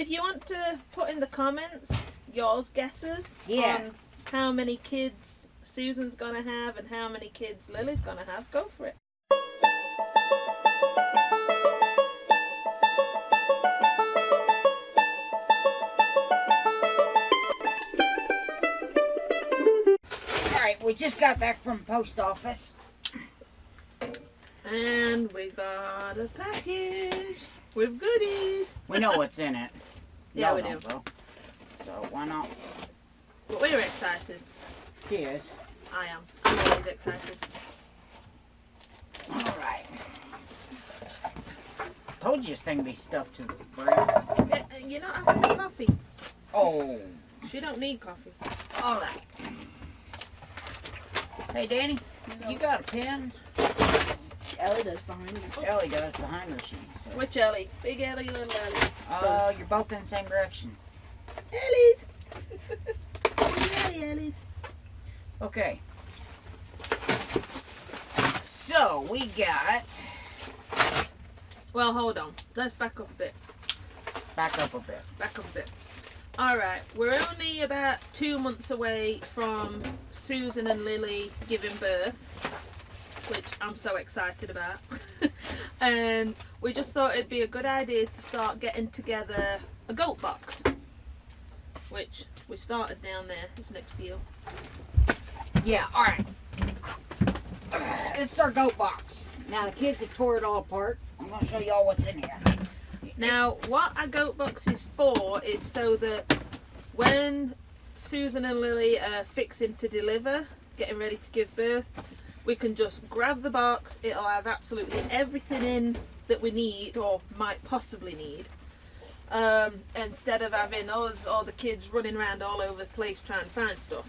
If you want to put in the comments yours guesses Yeah. on how many kids Susan's gonna have and how many kids Lily's gonna have, go for it. Alright, we just got back from post office. And we got a package with goodies. We know what's in it. Yeah, Y'all we don't, do. though. So why not? But we're excited. She is. I am. I'm always excited. Alright. Told you this thing be stuffed to the brim. You're not having the coffee. Oh. She don't need coffee. Alright. Hey, Danny, you got a pen? Ellie does behind me. Ellie does behind her. She said. Which Ellie? Big Ellie, little Ellie? You're both in the same direction. Ellie's! Ellie's. Okay. So, we got... Well, hold on. Let's back up a bit. Back up a bit. Back up a bit. Alright, we're only about 2 months away from Susan and Lily giving birth, which I'm so excited about. And we just thought it'd be a good idea to start getting together a goat box, which we started down there. It's next to you. Yeah, alright. This is our goat box. Now, the kids have tore it all apart. I'm going to show y'all what's in here. Now, what a goat box is for is so that when Susan and Lily are fixing to deliver, getting ready to give birth, we can just grab the box. It'll have absolutely everything in that we need or might possibly need, instead of having us or the kids running around all over the place trying to find stuff.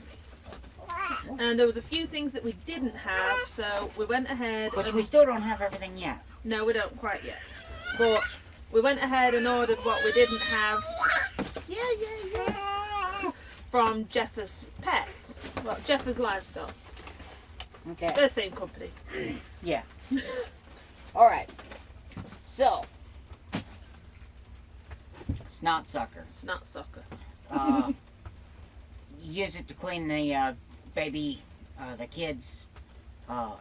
And there was a few things that we didn't have, so we went ahead. But we still don't have everything yet. No, we don't quite yet. But we went ahead and ordered what we didn't have. From Jeffer's Pets. Well, Jeffer's Livestock. Okay. They're the same company. Yeah. Alright. So. Snot sucker. Snot sucker. Use it to clean the baby, the kids'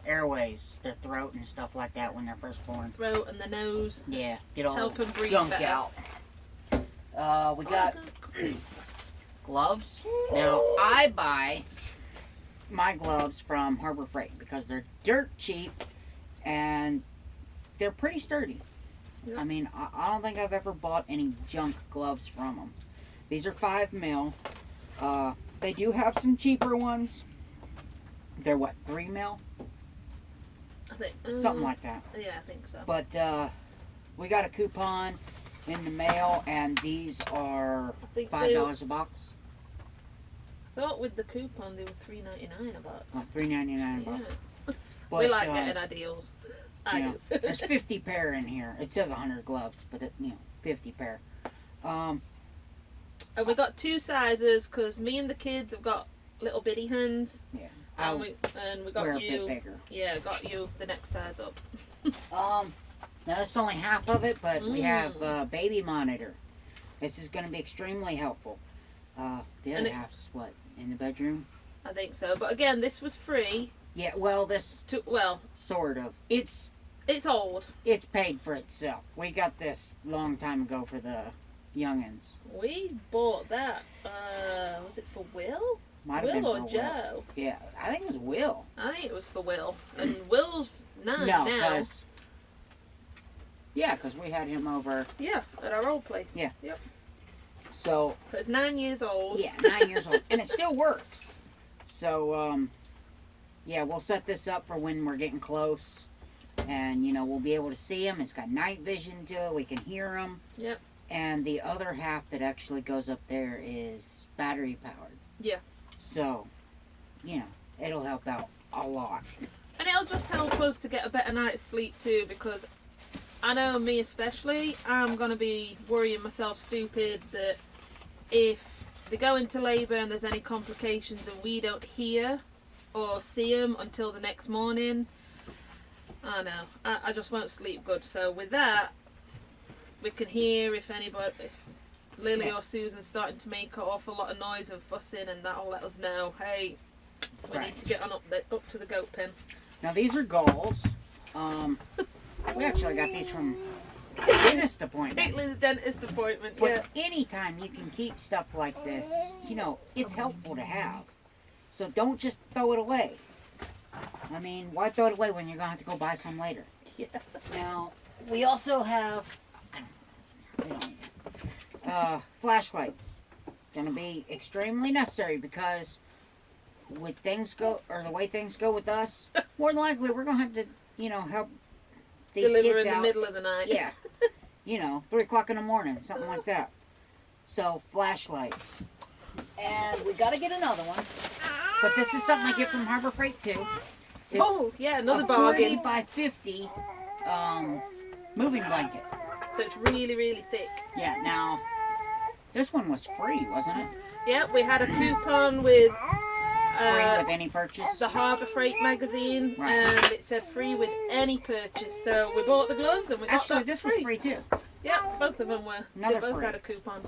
airways, their throat and stuff like that when they're first born. Throat and the nose. Yeah, get all Help the them breathe gunk better. out. We got gloves. Now, I buy my gloves from Harbor Freight because they're dirt cheap and they're pretty sturdy. Yep. I mean, I don't think I've ever bought any junk gloves from them. These are 5 mil. They do have some cheaper ones. They're what, 3 mil? I think. Something like that. Yeah, I think so. But we got a coupon in the mail, and these are I think $5 a box. I thought with the coupon they were $3.99 a box. Well, $3.99 a box. Yeah. But, We like getting our deals. I yeah, do. there's 50 pair in here. It says 100 gloves, but 50 pair. And we got 2 sizes because me and the kids have got little bitty hands. Yeah. And we got We're a you. bit bigger. Yeah, got you the next size up. Now that's only half of it, but we have Mm. baby monitor. This is going to be extremely helpful. The other half's what, in the bedroom? I think so. But again, this was free. Yeah, well, this Well, sort of. It's old. It's paid for itself. We got this long time ago for the youngins. We bought that. Was it for Will? Might have been Will or for Will. Joe? Yeah, I think it was Will. I think it was for Will. And Will's 9 No, now. because we had him over. Yeah, at our old place. Yeah. Yep. So So it's 9 years old. yeah, 9 years old, and it still works. So yeah, we'll set this up for when we're getting close, and we'll be able to see him. It's got night vision to it. We can hear him. Yep. And the other half that actually goes up there is battery powered. Yeah. So, it'll help out a lot. And it'll just help us to get a better night's sleep too, because I know me especially, I'm going to be worrying myself stupid that if they go into labour and there's any complications and we don't hear or see them until the next morning, I know, I just won't sleep good. So with that, we can hear if Lily Yeah. or Susan's starting to make an awful lot of noise and fussing, and that'll let us know, hey, we need to get on up to the goat pen. Now these are goals. We actually got these from a dentist appointment. Caitlin's dentist appointment, But anytime you can keep stuff like this, you know, it's helpful to have. So don't just throw it away. I mean, why throw it away when you're going to have to go buy some later? Yeah. Now, we also have flashlights. Going to be extremely necessary because with things go, or the way things go with us, more than likely we're going to have to, you know, help these Deliver kids in out. the middle of the night. Yeah. You know, 3 o'clock in the morning, something like that. So, flashlights. And we got to get another one. But this is something I get from Harbor Freight too. It's Oh, yeah, another a 40 bargain. by 50 moving blanket. So it's really, really thick. Yeah, now, this one was free, wasn't it? Yeah, we had a coupon with Free with any purchase. the Harbour Freight magazine, Right. and it said free with any purchase. So we bought the gloves and we got Actually, that this free. was free too. Yeah, both of them were. Another they both free. had a coupon.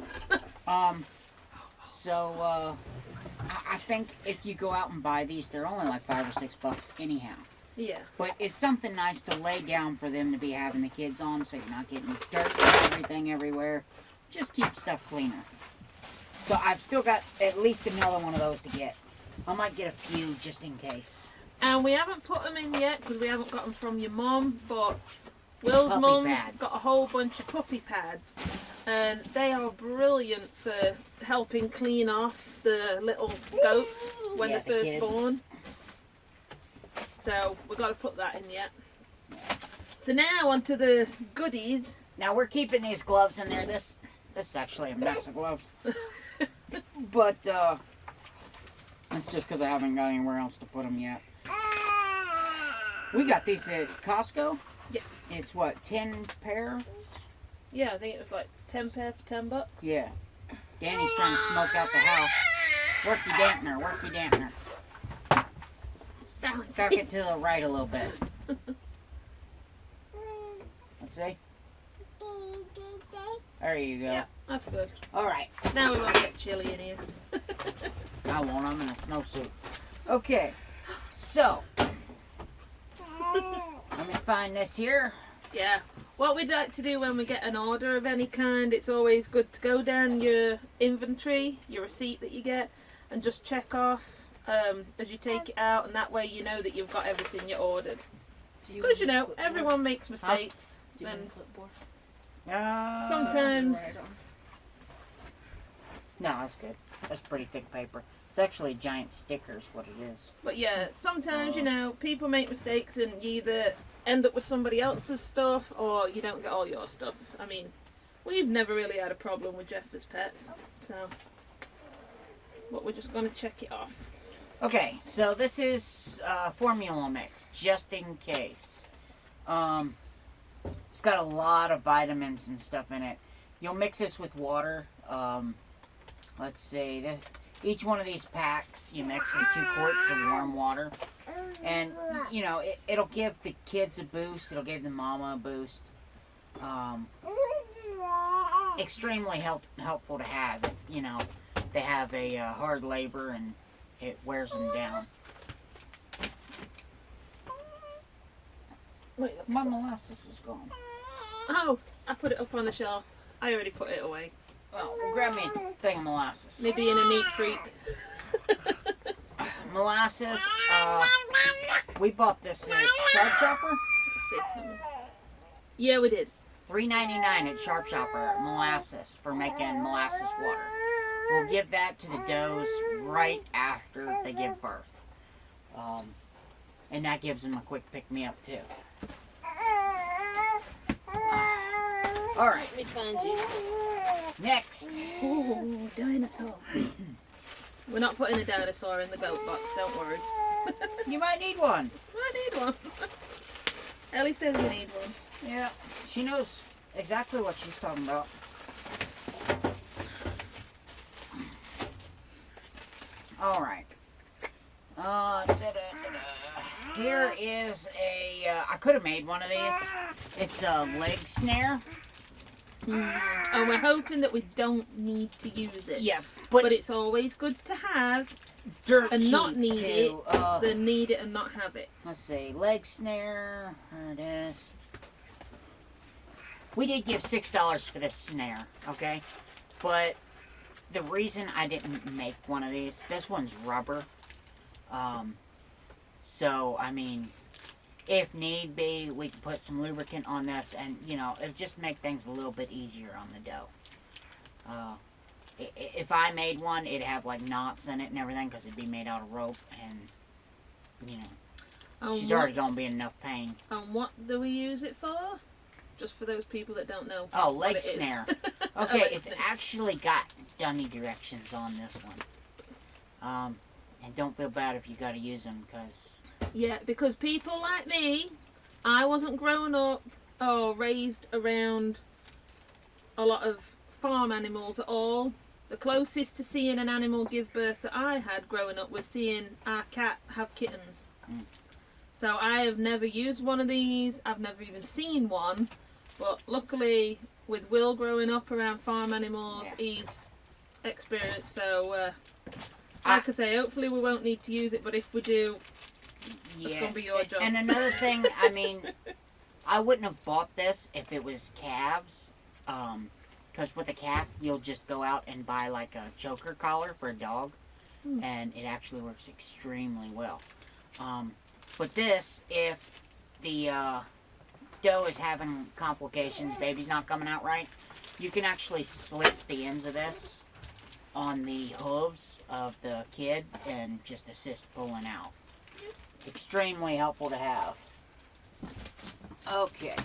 I think if you go out and buy these, they're only like $5 or $6 anyhow. Yeah. But it's something nice to lay down for them to be having the kids on, so you're not getting dirt and everything everywhere. Just keep stuff cleaner. So I've still got at least another one of those to get. I might get a few just in case. And we haven't put them in yet because we haven't got them from your mum, but Will's Puppy mum's pads. got a whole bunch of puppy pads, and they are brilliant for helping clean off the little goats when Yeah, they're the first kids. born. So we've got to put that in yet. So now onto the goodies. Now we're keeping these gloves in there. This is actually a mess of gloves. But it's just because I haven't got anywhere else to put them yet. We got these at Costco. Yeah. It's what, 10 pair? Yeah, I think it was like 10 pair for $10. Yeah. Danny's trying to smoke out the house. Work your dampener, work your dampener. Back it to the right a little bit. Let's see. There you go. Yeah, that's good. Alright. Now we won't get chilly in here. I won't, I'm in a snowsuit. Okay. So. Let me find this here. Yeah. What we'd like to do when we get an order of any kind, it's always good to go down your inventory, your receipt that you get, and just check off as you take it out, and that way you know that you've got everything you ordered. Because you know, everyone makes mistakes. Then sometimes. No, that's good. That's pretty thick paper. It's actually giant stickers, what it is. But yeah, sometimes you know, people make mistakes and you either end up with somebody else's stuff or you don't get all your stuff. I mean, we've never really had a problem with Jeffers Pets, so. But we're just going to check it off. Okay, so this is formula mix, just in case. It's got a lot of vitamins and stuff in it. You'll mix this with water. Let's see, each one of these packs you mix with 2 quarts of warm water. And, you know, it'll give the kids a boost. It'll give the mama a boost. Extremely helpful to have if, you know, they have a hard labor and it wears them down. Wait, My molasses is gone. oh, I put it up on the shelf. I already put it away. Well, grab me a thing of molasses. Me being a neat freak. Molasses, we bought this at Sharp Shopper. Let's see. Yeah, we did. $3.99 at Sharp Shopper, molasses, for making molasses water. We'll give that to the does right after they give birth. And that gives them a quick pick-me-up, too. Alright, Let me find you. next. Ooh, dinosaur. We're not putting a dinosaur in the goat box, don't worry. You might need one. I need one. Ellie says we need one. Yeah, she knows exactly what she's talking about. Alright. Here is a, I could have made one of these. It's a leg snare. And we're hoping that we don't need to use it. Yeah, But it's always good to have dirt and cheap not need too. it than need it and not have it. Let's see, leg snare. There it is. We did give $6 for this snare, okay? But the reason I didn't make one of these, this one's rubber. So, I mean, if need be, we can put some lubricant on this and, you know, it'll just make things a little bit easier on the dough. If I made one, it'd have, like, knots in it and everything because it'd be made out of rope and, you know, she's already going to be in enough pain. And what do we use it for? Just for those people that don't know. Oh, leg snare. Okay, Leg it's snare. actually got dummy directions on this one. And don't feel bad if you got to use them because... Yeah, because people like me, I wasn't growing up or raised around a lot of farm animals at all. The closest to seeing an animal give birth that I had growing up was seeing our cat have kittens. So I have never used one of these. I've never even seen one. But luckily, with Will growing up around farm animals, he's experienced. So, like I say, hopefully we won't need to use it. But if we do, it's going to be your job. And another thing, I mean, I wouldn't have bought this if it was calves. Because with a calf, you'll just go out and buy like a choker collar for a dog. And it actually works extremely well. But this, if the doe is having complications, baby's not coming out right, you can actually slip the ends of this on the hooves of the kid and just assist pulling out. Extremely helpful to have. Okay.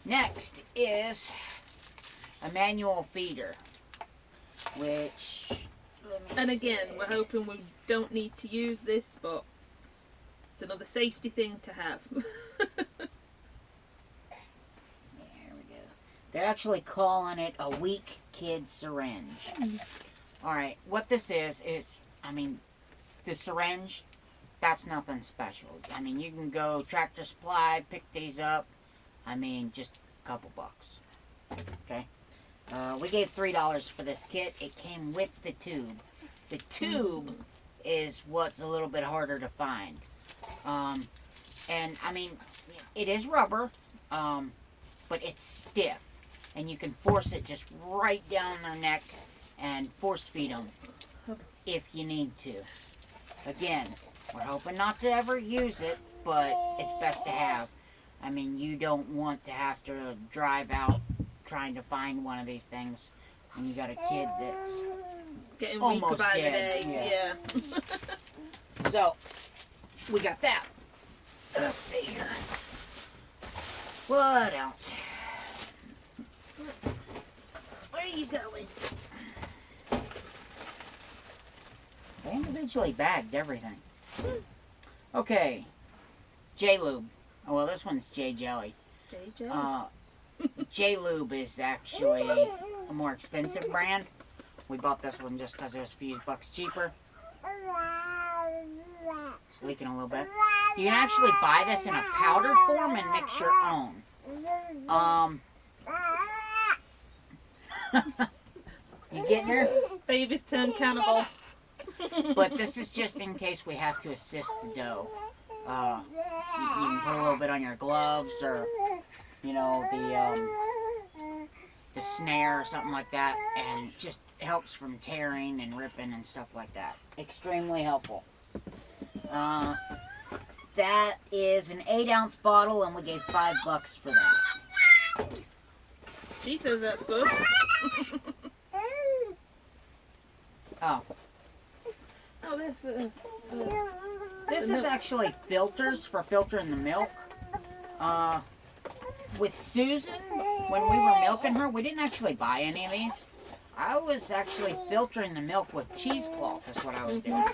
Next is a manual feeder, which... And again, we're hoping we don't need to use this, but it's another safety thing to have. There we go. They're actually calling it a weak kid syringe. Alright, what this is, I mean, the syringe, that's nothing special. I mean, you can go Tractor Supply, pick these up. I mean, just a couple bucks. Okay? We gave $3 for this kit. It came with the tube. The tube is what's a little bit harder to find. And, I mean, it is rubber, but it's stiff. And you can force it just right down their neck and force feed them if you need to. Again, we're hoping not to ever use it, but it's best to have. I mean, you don't want to have to drive out trying to find one of these things when you got a kid that's Getting almost weaker by the dead. day. Yeah. So, we got that. Let's see here. What else? Where are you going? They individually bagged everything. Okay. J-Lube. Oh, well, this one's J-Jelly. JJ. J-Lube is actually a more expensive brand. We bought this one just because it was a few bucks cheaper. It's leaking a little bit. You can actually buy this in a powdered form and mix your own. You getting her? Baby's turned cannibal. But this is just in case we have to assist the dough. You can put a little bit on your gloves or, you know, the snare or something like that, and just helps from tearing and ripping and stuff like that. Extremely helpful. That is an 8-ounce bottle, and we gave $5 for that. She says that's good. Oh. Oh, that's This is actually filters for filtering the milk. With Susan, when we were milking her, we didn't actually buy any of these. I was actually filtering the milk with cheesecloth, is what I was doing.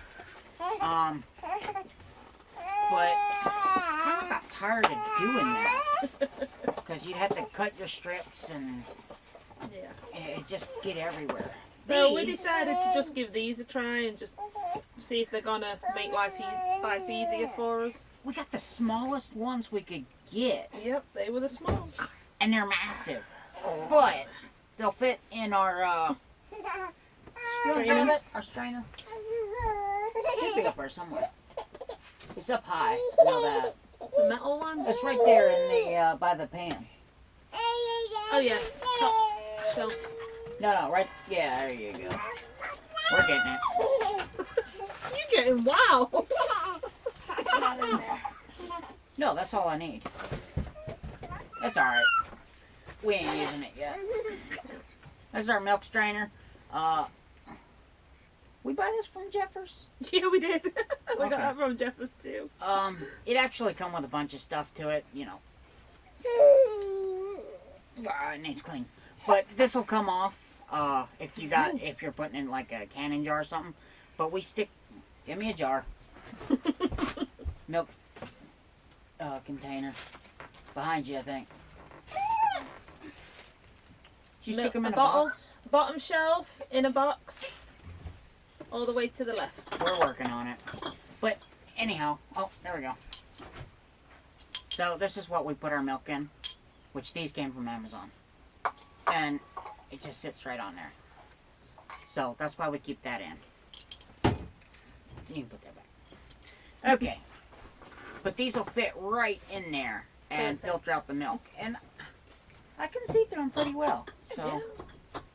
But I kind of got tired of doing that. Because you'd have to cut your strips and it just get everywhere. So we decided to just give these a try and just see if they're gonna make life easier for us. We got the smallest ones we could get. Yep, they were the small. And they're massive. But they'll fit in our Strainer. Our strainer. It should be up there somewhere. It's up high. You know that. The metal one? It's right there in the by the pan. Oh yeah, top shelf. No, right. Yeah, there you go. We're getting it. You're getting wow. It's not in there. No, that's all I need. That's all right. We ain't using it yet. That's our milk strainer. We buy this from Jeffers. Yeah, we did. We Okay. got that from Jeffers too. It actually come with a bunch of stuff to it, you know. It needs clean. But this will come off if you're putting in like a canning jar or something. But we stick. Give me a jar. Milk container behind you, I think. You stick them in a box. Bottom shelf in a box, all the way to the left. We're working on it. But anyhow, oh, there we go. So this is what we put our milk in, which these came from Amazon. And it just sits right on there. So that's why we keep that in. You can put that back. Okay. But these will fit right in there and filter out the milk. And I can see through them pretty well. So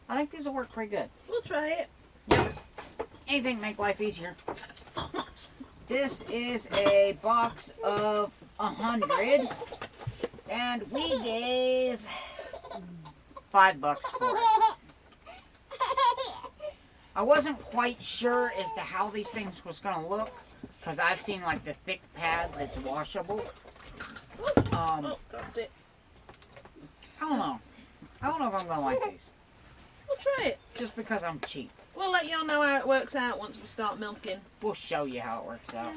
I think these will work pretty good. We'll try it. Yep. Anything to make life easier. This is a box of 100, and we gave $5 for it. I wasn't quite sure as to how these things was gonna look, because I've seen like the thick pad that's washable. Oh, dropped it. I don't know. I don't know if I'm gonna like these. We'll try it. Just because I'm cheap. We'll let y'all know how it works out once we start milking. We'll show you how it works out.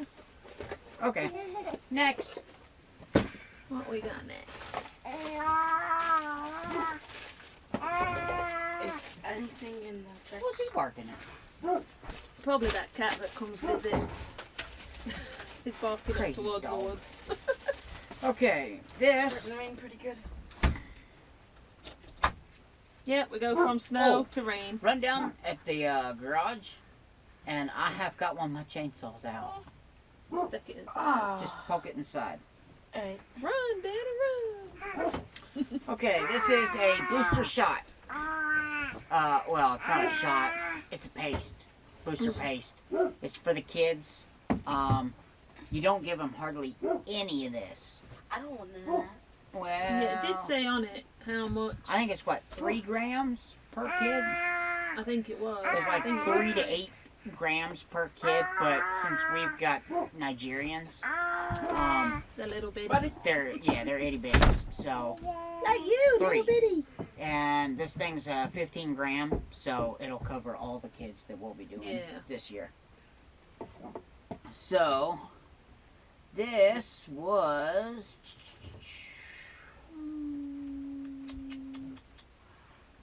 Okay. Next. What we got next? Is anything in the check? What's he barking at? Probably that cat that comes visit. He's barking up Crazy towards dog. the woods. Okay, this. Starting to rain pretty good. Yeah, we go from snow to rain. Run down at the garage, and I have got one of my chainsaws out. Stick it inside. Ah. Just poke it inside. Alright. Run, Daddy, run. Okay, this is a booster shot. Well, it's not a shot. It's a paste. Booster paste. It's for the kids. You don't give them hardly any of this. I don't want none of that. Well, Yeah, it did say on it how much. I think it's what, 3 grams per kid? I think it was. It's like I think it was 3 to 8 grams per kid, but since we've got Nigerians, the little bitty. they're itty bitties. So, Like you, 3. little bitty. and this thing's 15 gram, so it'll cover all the kids that we'll be doing Yeah. this year. So, this was.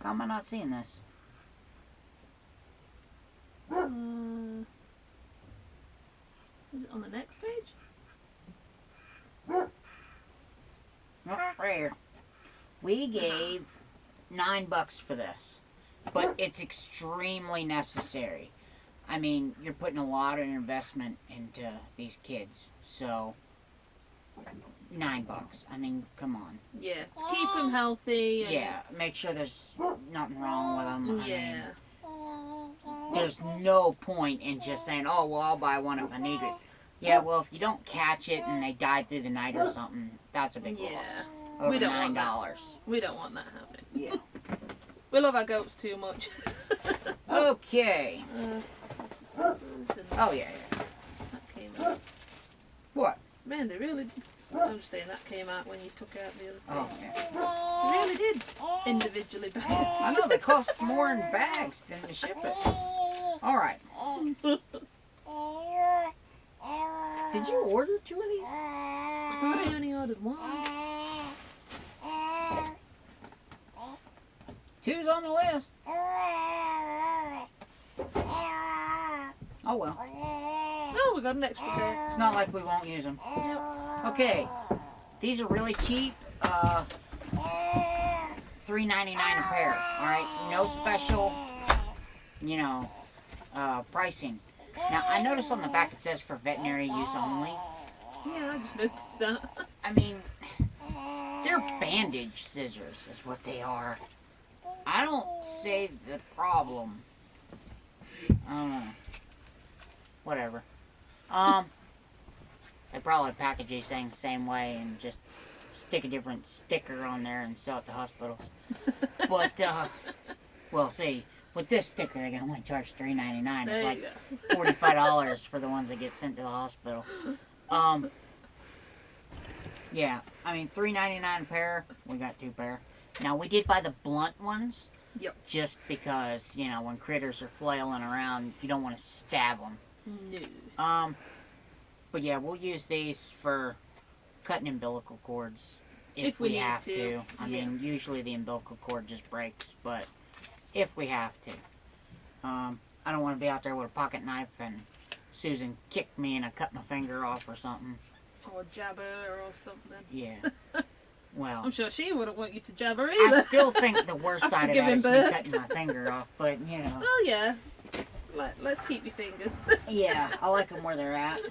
How am I not seeing this? Is it on the next page? Oh, right here. We gave $9 for this, but it's extremely necessary. I mean, you're putting a lot of investment into these kids, so $9. I mean, come on. Yeah, to keep them healthy. And, Yeah, make sure there's nothing wrong with them. Yeah. There's no point in just saying, "Oh, well, I'll buy one if I need it." Yeah, well, if you don't catch it and they die through the night or something, that's a big Yeah. loss. Over We don't want $9. We don't want that happening. Yeah. We love our goats too much. Okay. Oh Oh yeah. That came out. What? Man, they really. I'm just saying that came out when you took out the other thing. Oh yeah. They really did individually bag. I know they cost more in bags than to ship it. All right. Did you order 2 of these? I thought I only ordered one. 2's on the list. Oh well. Oh, we got an extra pair. It's not like we won't use them. Okay. These are really cheap. $3 $3.99 a pair. All right, no special, pricing. Now I noticed on the back it says for veterinary use only. Yeah, I just noticed that. I mean, they're bandage scissors, is what they are. I don't see the problem. I don't know. Whatever. They probably package these things the same way and just stick a different sticker on there and sell it to hospitals. But, well, see, with this sticker, they can only charge $3.99. It's like $45 for the ones that get sent to the hospital. Yeah, I mean, $3.99 a pair. We got 2 pair. Now, we did buy the blunt ones. Yep. Just because, when critters are flailing around, you don't want to stab them. No. But yeah, we'll use these for cutting umbilical cords If we need have to. to. I mean, usually the umbilical cord just breaks, but if we have to. I don't want to be out there with a pocket knife and Susan kicked me and I cut my finger off or something. Or jab her or something. Yeah. Well, I'm sure she wouldn't want you to jab her either. I still think the worst side of that is me cutting my finger off, but Well, yeah. Let's keep your fingers. Yeah, I like them where they're at.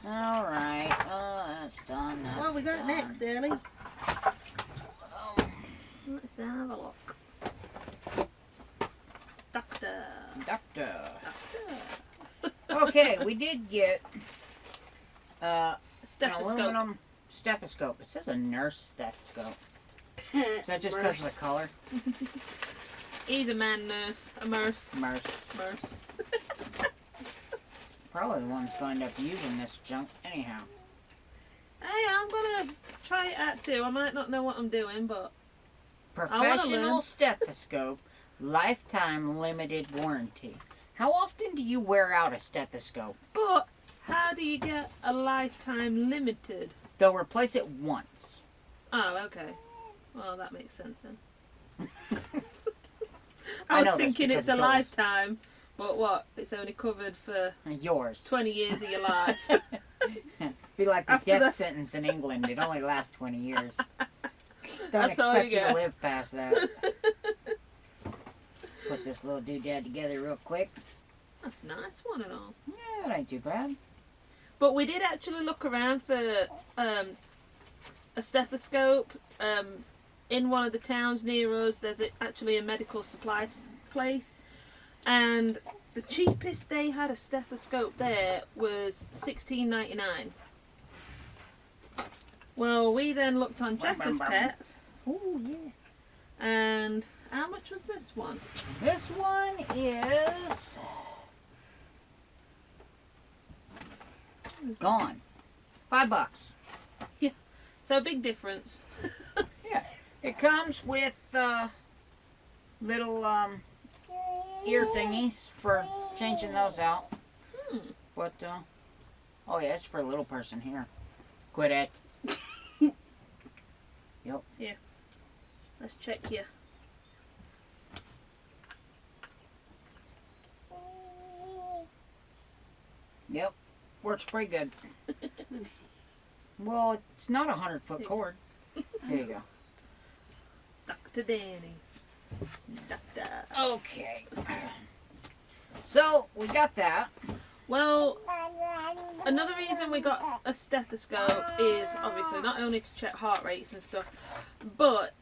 Alright, that's done. What we got next, Daly? Oh, Let's have a look. Doctor. doctor. Doctor. Okay, we did get an Stethoscope. aluminum stethoscope. It says a nurse stethoscope. Is that just because of the color? He's a man nurse. A nurse. Nurse. Nurse. Probably the one's going to end up using this junk anyhow. Hey, I'm gonna try it out too. I might not know what I'm doing, but Professional stethoscope, lifetime limited warranty. How often do you wear out a stethoscope? how do you get a lifetime limited? They'll replace it once. Oh, okay. Well, that makes sense then. I I know was this thinking because it's a it does. lifetime, but what? It's only covered for Yours. 20 years of your life. Be like the After death that- sentence in England. It only lasts 20 years. Don't That's all you expect you to get. live past that. Put this little doodad together real quick. That's a nice one and all. Yeah, it ain't too bad. But we did actually look around for a stethoscope. In one of the towns near us, there's actually a medical supplies place. And the cheapest they had a stethoscope there was $16.99. Well, we then looked on Jeffers Pets. Oh, yeah. And how much was this one? This one is gone. $5. So a big difference. Yeah. It comes with little ear thingies for changing those out. Hmm. But oh yeah, it's for a little person here. Quit it. Yep. Let's check here. Yep. Works pretty good. Let me see. Well, it's not a 100-foot cord. There you go. Dr. Danny. Doctor. Okay. So we got that. Well, another reason we got a stethoscope is obviously not only to check heart rates and stuff, but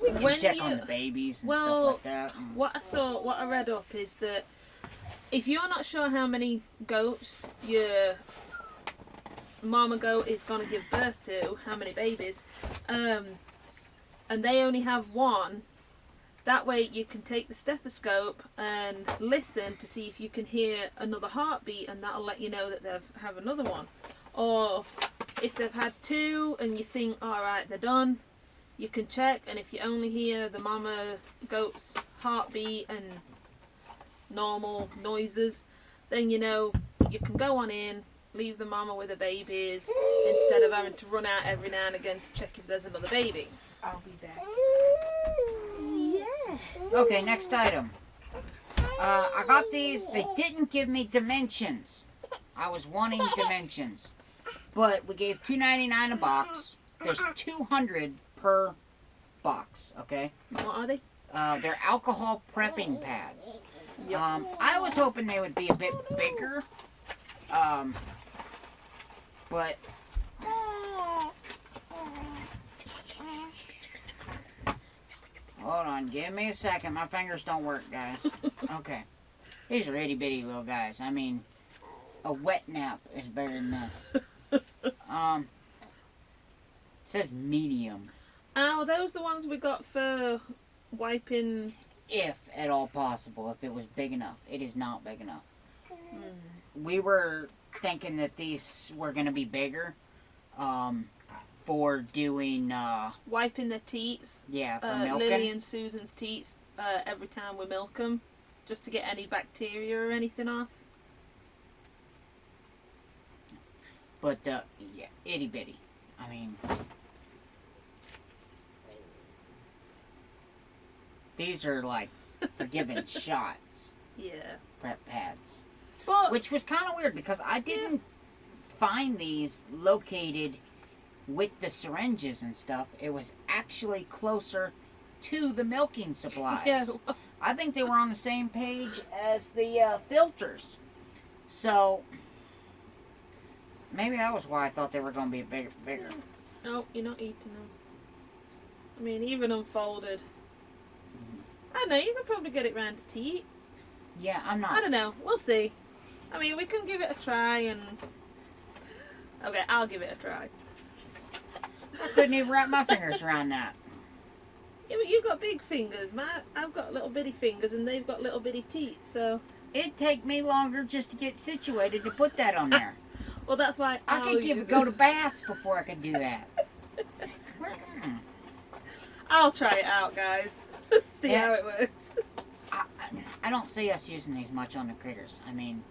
We can when check you on the babies and well, stuff like that. what I read up is that if you're not sure how many goats your mama goat is going to give birth to, how many babies, and they only have one, that way you can take the stethoscope and listen to see if you can hear another heartbeat, and that'll let you know that they have another one. Or if they've had two and you think, alright, they're done, you can check, and if you only hear the mama goat's heartbeat and normal noises, then you know you can go on in, leave the mama with the babies instead of having to run out every now and again to check if there's another baby. I'll be back. Yes. Okay, next item. I got these. They didn't give me dimensions. I was wanting dimensions, but we gave $2.99 a box. There's 200 per box, okay? What are they? They're alcohol prepping pads. Yep. I was hoping they would be a bit bigger. But hold on, give me a second. My fingers don't work, guys. Okay. These are itty bitty little guys. I mean, a wet nap is better than this. It says medium. Oh, those the ones we got for wiping. If at all possible, if it was big enough. It is not big enough. Mm. We were thinking that these were going to be bigger for doing, Wiping their teats. yeah, for milking. Lily and Susan's teats every time we milk them, just to get any bacteria or anything off. But, yeah, itty bitty. I mean, these are like for giving shots, Yeah. prep pads. But Which was kind of weird because I didn't find these located with the syringes and stuff. It was actually closer to the milking supplies. yeah, I think they were on the same page as the filters. So, maybe that was why I thought they were going to be bigger. no, you're not eating them. I mean, even unfolded. I don't know, you can probably get it round to eat. Yeah, I'm I not. don't know, we'll see. I mean, we can give it a try and... Okay, I'll give it a try. I couldn't even wrap my fingers around that. Yeah, but you've got big fingers, Matt. I've got little bitty fingers and they've got little bitty teeth, so... It'd take me longer just to get situated to put that on there. Well, that's why I could go to bath before I could do that. I'll try it out, guys. See Yeah. how it works. I don't see us using these much on the critters. I mean,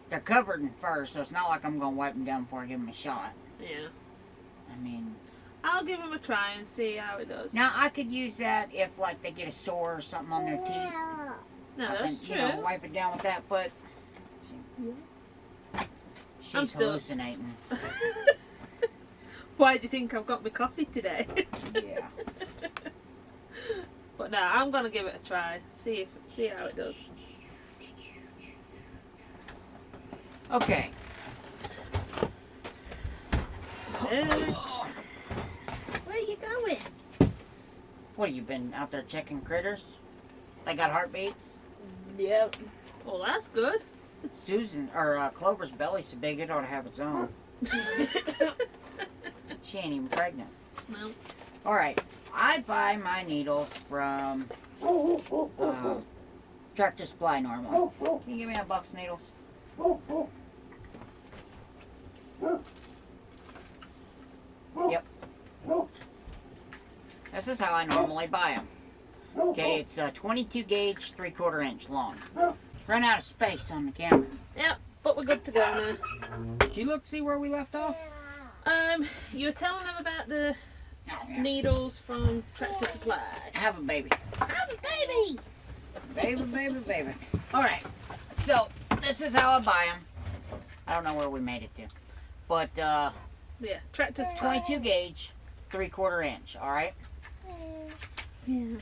they're covered in fur, so it's not like I'm going to wipe them down before I give them a shot. Yeah. I mean, I'll give them a try and see how it does. now I could use that if, like, they get a sore or something on their teeth. No, I that's can, true. you know, wipe it down with that, but I'm she's still- hallucinating. Why do you think I've got my coffee today? Yeah. But no, I'm gonna give it a try. See how it does. Okay. Next. Where are you going? What, have you been out there checking critters? They got heartbeats? Yep. Well, that's good. Susan, or Clover's belly's so big it ought to have its own. She ain't even pregnant. No. Alright, I buy my needles from Tractor Supply normally. Can you give me that box of needles? Yep. This is how I normally buy them. Okay, it's 22 gauge, 3/4 inch long. Run out of space on the camera. Yep. But we're good to go now. Did you look see where we left off? You were telling them about the Oh, yeah. needles from Tractor Supply. Have a baby. Have a baby. Baby. Alright, so this is how I buy them. I don't know where we made it to. But, Yeah, Tractor Supply. 22 gauge, 3/4 inch, alright? Yeah.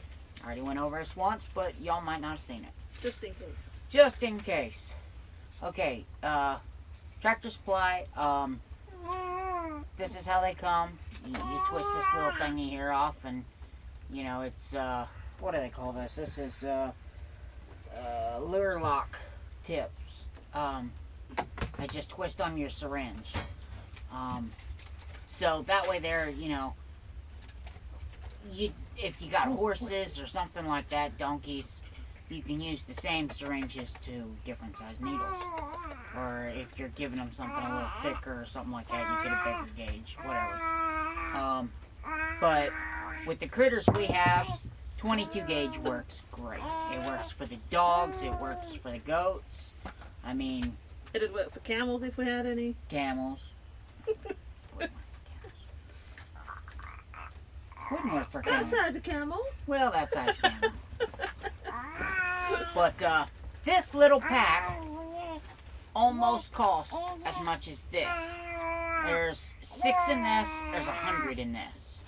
Already went over this once, but y'all might not have seen it. Just in case. Just in case. Okay, Tractor Supply, this is how they come. You twist this little thingy here off and, you know, it's, what do they call this? This is, lure lock tips. They just twist on your syringe. So that way there, you know, if you got horses or something like that, donkeys, you can use the same syringes to different size needles. Or if you're giving them something a little thicker or something like that, you get a bigger gauge, whatever. But with the critters we have, 22 gauge works great. It works for the dogs, it works for the goats. I mean, It'd work for camels if we had any. camels. Wouldn't work for That camels. size a camel. Well, that size camel. But this little pack almost costs as much as this. There's 6 in this, there's 100 in this.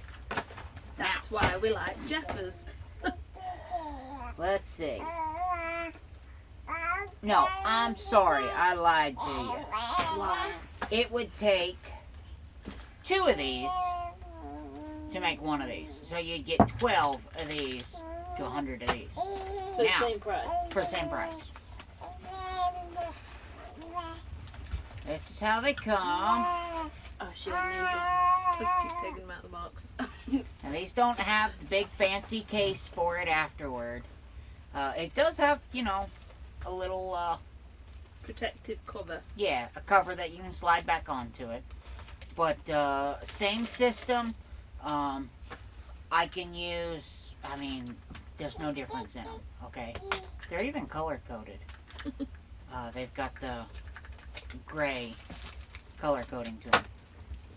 That's why we like Jeffers. Let's see. No, I'm sorry. I lied to you. It would take 2 of these to make 1 of these. So you'd get 12 of these to 100 of these. For the same price. For the same price. This is how they come. Oh, she got an angel. Keep taking them out of the box. And these don't have the big fancy case for it afterward. It does have, you know, a little, Protective cover. yeah, a cover that you can slide back onto it. But, same system. I can use, I mean, there's no difference in them, okay? They're even color coded. They've got the gray color coding to them.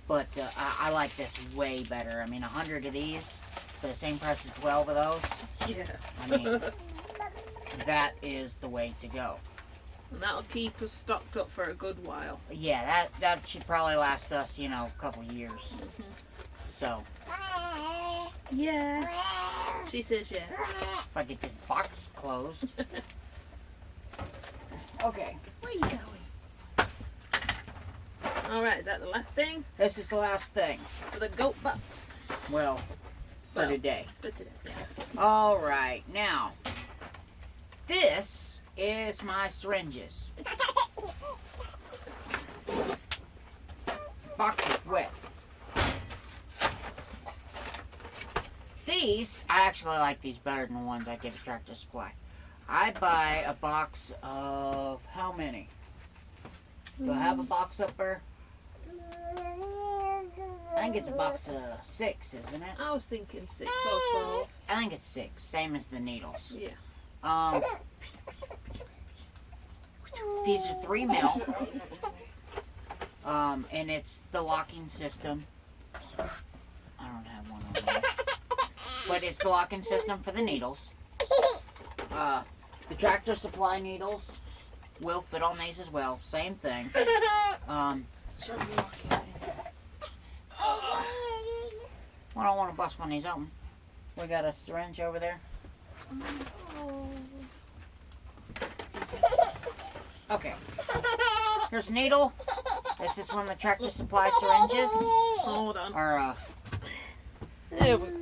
But I like this way better. I mean, 100 of these for the same price as 12 of those. Yeah. I mean, that is the way to go. And that'll keep us stocked up for a good while. Yeah, that should probably last us, you know, a couple years. So, Yeah. She says yeah. if I get this box closed. Okay. Where are you going? Alright, is that the last thing? This is the last thing. For the goat box. Well, for Well. today. For today. Alright, now, this is my syringes. Box is wet. These, I actually like these better than the ones I get at Tractor Supply. I buy a box of how many? Do I have a box up there? I think it's a box of 6, isn't it? I was thinking 6 or 12. I think it's 6, same as the needles. Yeah. These are 3 mil. And it's the locking system. I don't have one over there. But it's the locking system for the needles. The Tractor Supply needles will fit on these as well. Same thing. I don't want to bust one of these open. We got a syringe over there. Okay. Here's a needle. This is one of the Tractor Supply syringes. Hold on. Or, There we go.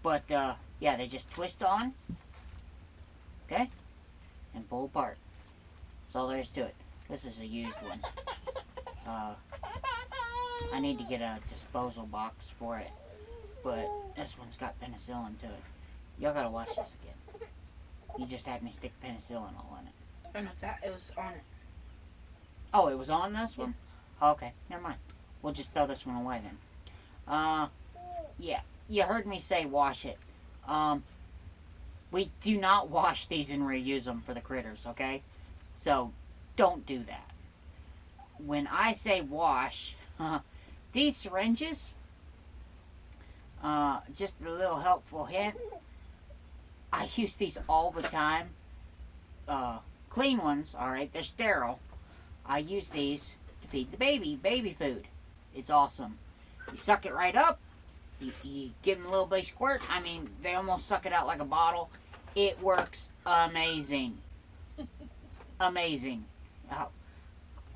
but, yeah, they just twist on. Okay? And pull apart. That's all there is to it. This is a used one. I need to get a disposal box for it. But this one's got penicillin to it. Y'all gotta watch this again. You just had me stick penicillin all in it. Oh, not that. It was on it. Oh, it was on this one? Okay, never mind. We'll just throw this one away then. Yeah, you heard me say wash it. We do not wash these and reuse them for the critters, okay? So, don't do that. When I say wash, these syringes, just a little helpful hint, I use these all the time. Clean ones, alright, they're sterile. I use these to feed the baby food. It's awesome. You suck it right up, you give them a little bitty squirt. I mean, they almost suck it out like a bottle. It works amazing. Amazing.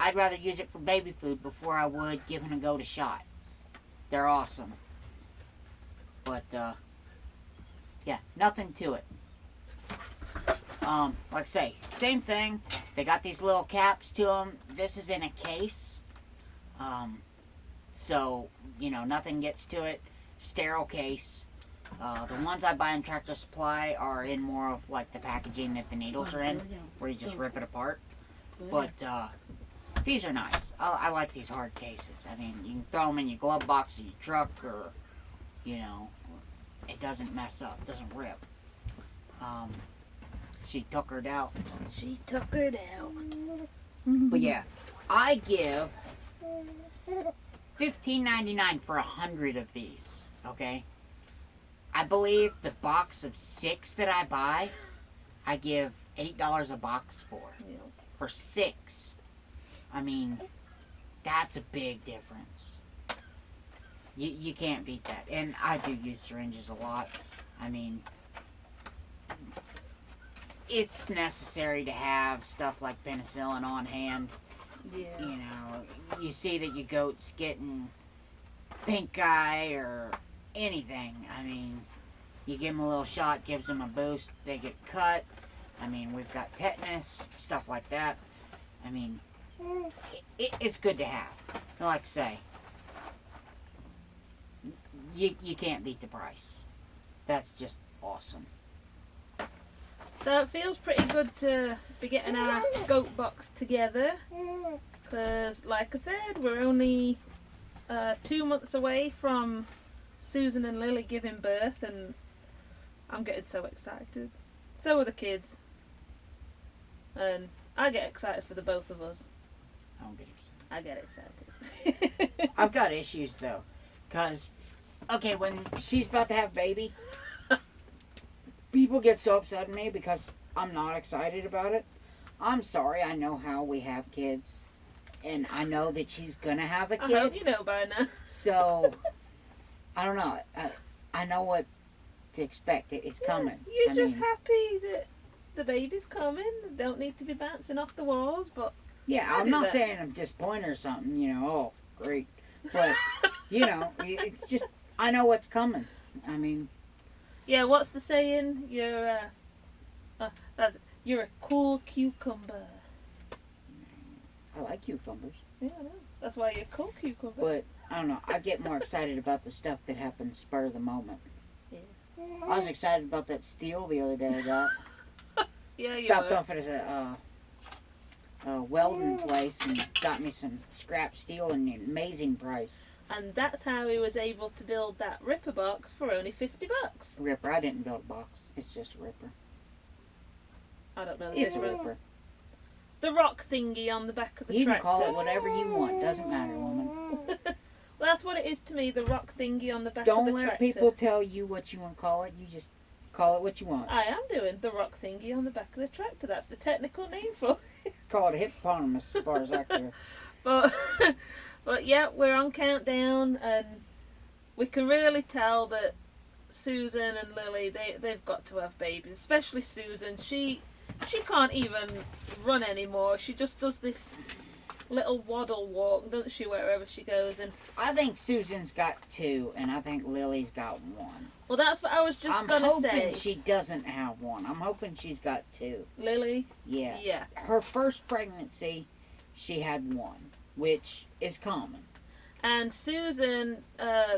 I'd rather use it for baby food before I would giving a goat a shot. They're awesome. But, yeah, nothing to it. Like I say, same thing. They got these little caps to them. This is in a case. So, you know, nothing gets to it. Sterile case. The ones I buy in Tractor Supply are in more of like the packaging that the needles are in, where you just rip it apart. But, these are nice. I like these hard cases. I mean, you can throw them in your glove box of your truck, or, you know, it doesn't mess up, doesn't rip. She tuckered out. She tuckered out. But yeah, I give $15.99 for 100 of these. Okay, I believe the box of 6 that I buy, I give $8 a box for 6. I mean, that's a big difference. You can't beat that. And I do use syringes a lot. I mean, it's necessary to have stuff like penicillin on hand. Yeah. You know, you see that your goat's getting pink eye or anything. I mean, you give them a little shot, gives them a boost, they get cut. I mean, we've got tetanus, stuff like that. I mean, it's good to have. Like I say, you can't beat the price. That's just awesome. So it feels pretty good to be getting our goat box together. Because, like I said, we're only 2 months away from Susan and Lily giving birth, and I'm getting so excited. So are the kids. And I get excited for the both of us. I don't get excited. I get excited. I've got issues though, because when she's about to have a baby, people get so upset at me because I'm not excited about it. I'm sorry. I know how we have kids, and I know that she's gonna have a I kid. hope you know by now. So I don't know. I know what to expect. It's coming. You're I just mean, happy that the baby's coming. Don't need to be bouncing off the walls, but yeah, I I'm do not that. saying I'm disappointed or something. You know, oh great, but you know, it's just I know what's coming. I mean, yeah. What's the saying? You're a cool cucumber. I like cucumbers. Yeah, I know. That's why you're a cool cucumber. But I don't know. I get more excited about the stuff that happens spur of the moment. Yeah. I was excited about that steel the other day. I got Yeah, you stopped were. off at a welding place and got me some scrap steel and an amazing price. And that's how he was able to build that Ripper box for only $50. Ripper. I didn't build a box. It's just a Ripper. I don't know the It's a difference. Ripper. The rock thingy on the back of the You can tractor. call it whatever you want. Doesn't matter, woman. Well, that's what it is to me. The rock thingy on the back of Don't the let tractor. people tell you what you want to call it. You just call it what you want. I am doing the rock thingy on the back of the tractor. That's the technical name for it. Call it a hippopotamus as far as I care. But, but yeah, we're on countdown, and we can really tell that Susan and Lily, they've got to have babies. Especially Susan. She can't even run anymore. She just does this little waddle walk, doesn't she, wherever she goes. And I think Susan's got 2, and I think Lily's got 1. well, that's what I was just I'm gonna hoping say. she doesn't have 1. I'm hoping she's got 2. Lily, Yeah. yeah. Her first pregnancy, she had 1, which is common. And Susan,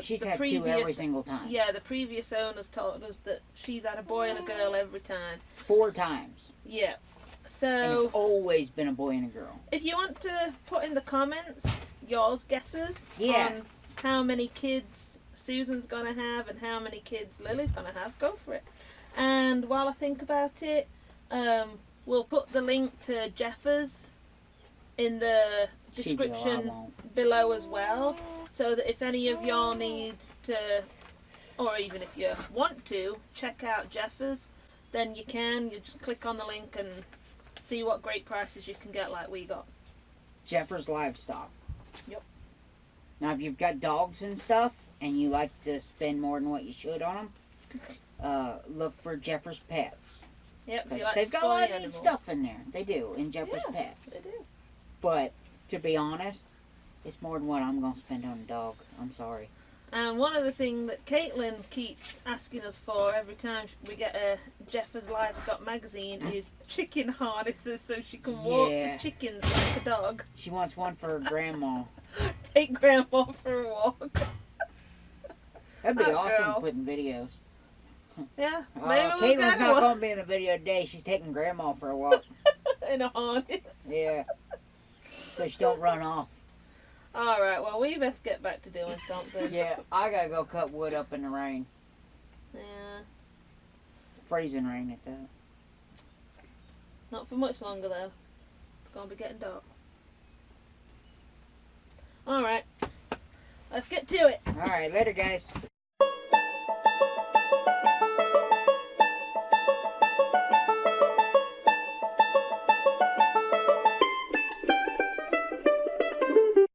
She's the had 2 previous, every single time. yeah, the previous owners told us that she's had a boy and a girl every time. 4 times. Yeah. And So it's always been a boy and a girl. if you want to put in the comments yours guesses Yeah. on how many kids Susan's gonna have and how many kids Lily's gonna have, go for it. And while I think about it, we'll put the link to Jeffers in the She will, I description won't. below as well, so that if any of y'all need to, or even if you want to, check out Jeffers, then you can. You just click on the link and see what great prices you can get like we got. Jeffers Livestock. Yep. Now, if you've got dogs and stuff, and you like to spend more than what you should on them, look for Jeffers Pets. Yep, if you 'Cause like they've got a spoiling lot of neat animals. stuff in there. They do, in Jeffers Yeah, Pets. They do. But, to be honest, it's more than what I'm going to spend on a dog. I'm sorry. And one of the things that Caitlin keeps asking us for every time we get a Jeffers Livestock magazine is chicken harnesses so she can walk Yeah. the chickens like a dog. She wants one for her grandma. Take Grandma for a walk. That'd be Oh, awesome, girl. putting videos. Yeah, maybe we'll Caitlin's get not one going to be in the video today. She's taking grandma for a walk. in a harness. Yeah. So she don't run off. Alright, well, we best get back to doing something. Yeah, I got to go cut wood up in the rain. Yeah, Freezing rain at that. not for much longer, though. It's going to be getting dark. Alright, let's get to it. Alright, later guys.